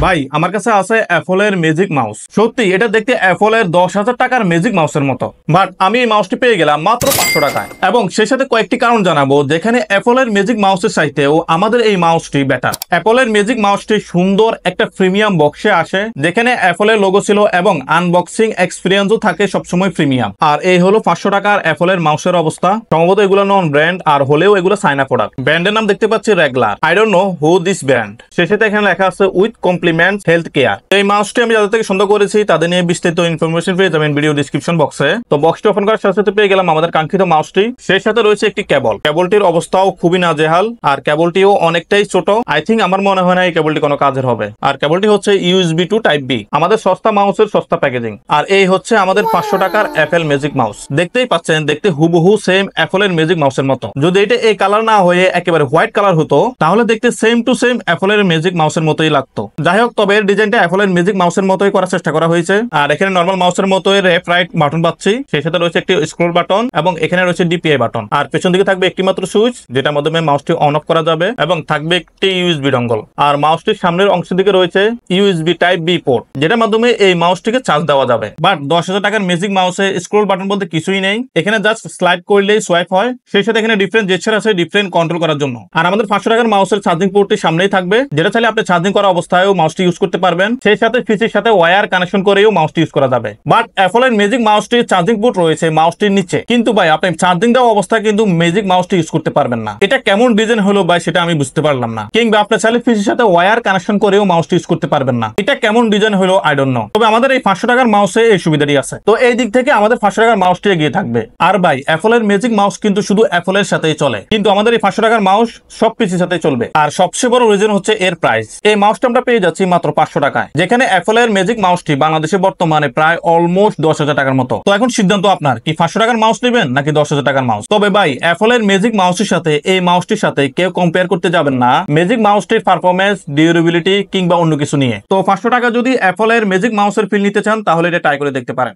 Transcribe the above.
ভাই আমার কাছে আছে অ্যাপলের ম্যাজিক মাউস। সত্যি এটা দেখতে অ্যাপলের 10,000 টাকার ম্যাজিক মাউসের মতো, বাট আমি এই মাউসটি পেয়ে গেলাম মাত্র 500 টাকায়। এবং সেই সাথে কয়েকটি কারণ জানাবো যেখানে অ্যাপলের ম্যাজিক মাউসের চাইতেও আমাদের এই মাউসটি বেটার। অ্যাপলের ম্যাজিক মাউসটি সুন্দর একটা প্রিমিয়াম বক্সে আসে, যেখানে অ্যাপলের লোগো ছিল এবং আনবক্সিং এক্সপিরিয়েন্সও থাকে সবসময় প্রিমিয়াম। আর এই হলো 500 টাকার অ্যাপলের মাউসের অবস্থা। সম্ভবত এগুলো নন ব্র্যান্ড, আর হলেও এগুলো চায়না প্রোডাক্ট। ব্র্যান্ডের নাম দেখতে পাচ্ছি রেগলার। I don't know who this brand. শেষে এখানে লেখা আছে উইথ কমপ্লিমেন্ট হেলথ কেয়ার। এই মাউসটি আমি যাদের থেকে সংগ্রহ করেছি তাদের নিয়ে বিস্তারিত ইনফরমেশন পেয়ে যাবেন ভিডিও ডিসক্রিপশন বক্সে। তো বক্সটি ওপেন করার সাথে সাথে পেয়ে গেলাম আমাদের কাঙ্ক্ষিত মাউসটি। সেই সাথে রয়েছে একটি কেবল। কেবলটির অবস্থাও খুবই নাজেহাল, আর কেবলটিও অনেকটাই ছোট। আই থিঙ্ক আমার মনে হয় না এই কেবলটি কোনো কাজের হবে। আর কেবলটি হচ্ছে USB টু টাইপ বি, আমাদের সস্তা মাউসের সস্তা প্যাকেজিং। আর এই হচ্ছে আমাদের 500 টাকার অ্যাপল ম্যাজিক মাউস। দেখতেই পাচ্ছেন, দেখতে হুবহু সেম অ্যাপলের ম্যাজিক মাউসের মতো। যদি এটা এই কালার না হয়ে একেবারে হোয়াইট কালার হতো তাহলে দেখতে সেম টু সেম অ্যাপলের ম্যাজিক মাউসের মতোই লাগতো। যাই হোক, তবে এর ডিজাইনটা অ্যাপলের ম্যাজিক মাউসের মতোই করার চেষ্টা করা হয়েছে। আর এখানে নরমাল মাউসের মতোই লেফট রাইট বাটন পাচ্ছি। সেই সাথে রয়েছে একটি স্ক্রল বাটন এবং এখানে রয়েছে DPI বাটন। আর পেছন দিকে থাকবে একটি মাত্র সুইচ, যেটার মাধ্যমে মাউসটি অন অফ করা যাবে, এবং থাকবে একটি USB ডঙ্গল। আর মাউসটির সামনের অংশের দিকে রয়েছে USB টাইপ বি পোর্ট, যেটার মাধ্যমে এই মাউসটিকে চার্জ দেওয়া যাবে। বাট 10,000 টাকার ম্যাজিক মাউসে স্ক্রল বাটন বলতে কিছুই নেই। এখানে জাস্ট স্লাইড করলেই সোয়াইপ হয়। সেই সাথে এখানে ডিফারেন্ট জেস্চার আছে ডিফারেন্ট কন্ট্রোল করার জন্য। আর আমাদের 500 টাকার মাউসের চার্জিং পোর্টটি সামনেই থাকবে, যেটা চাইলে আপনি চার্জিং করা অবস্থায়ও মাউসটি ইউজ করতে পারবেন। সেই সাথে পিসির সাথে ওয়্যার কানেকশন করেও মাউসটি ইউজ করা যাবে। বাট অ্যাপলের ম্যাজিক মাউসটির চার্জিং পোর্ট রয়েছে মাউসটির নিচে, কিন্তু ভাই আপনি চার্জিং দেওয়া অবস্থায় কিন্তু ম্যাজিক মাউসটি ইউজ করতে পারবেন না। এটা কেমন ডিজাইন হলো ভাই সেটা আমি বুঝতে পারলাম না। কিংবা আপনি চাইলে পিসির সাথে ওয়্যার কানেকশন করেও মাউসটি ইউজ করতে পারবেন না। এটা কেমন ডিজাইন হলো আই ডোন্ট নো। তবে আমাদের এই 500 টাকার মাউসে এই সুবিধাটি আছে। তো এই দিক থেকে আমাদের 500 টাকার মাউসটি এগিয়ে থাকবে। আর ভাই অ্যাপলের ম্যাজিক মাউস কিন্তু শুধু অ্যাপলের সাথেই চলে, কিন্তু আমাদের এই 500 টাকার মাউস সব পিসির সাথেই চলবে। আর সবচেয়ে বড় রিজন হচ্ছে এর প্রাইস। এই মাউসটা আমরা পেয়ে যাচ্ছি মাত্র 500 টাকায়, যেখানে অ্যাপলের ম্যাজিক মাউসটি বাংলাদেশে বর্তমানে প্রায় অলমোস্ট 10,000 টাকার মতো। তো এখন সিদ্ধান্ত আপনার, কি 500 টাকার মাউস নেবেন নাকি 10,000 টাকার মাউস? তবে ভাই অ্যাপলের ম্যাজিক মাউসের সাথে এই মাউসটির সাথে কেউ কম্পেয়ার করতে যাবেন না ম্যাজিক মাউসটির পারফরমেন্স, ডিউরেবিলিটি কিংবা অন্য কিছু নিয়ে। তো 500 টাকা যদি অ্যাপলের ম্যাজিক মাউসের ফিল নিতে চান তাহলে এটা ট্রাই করে দেখতে পারেন।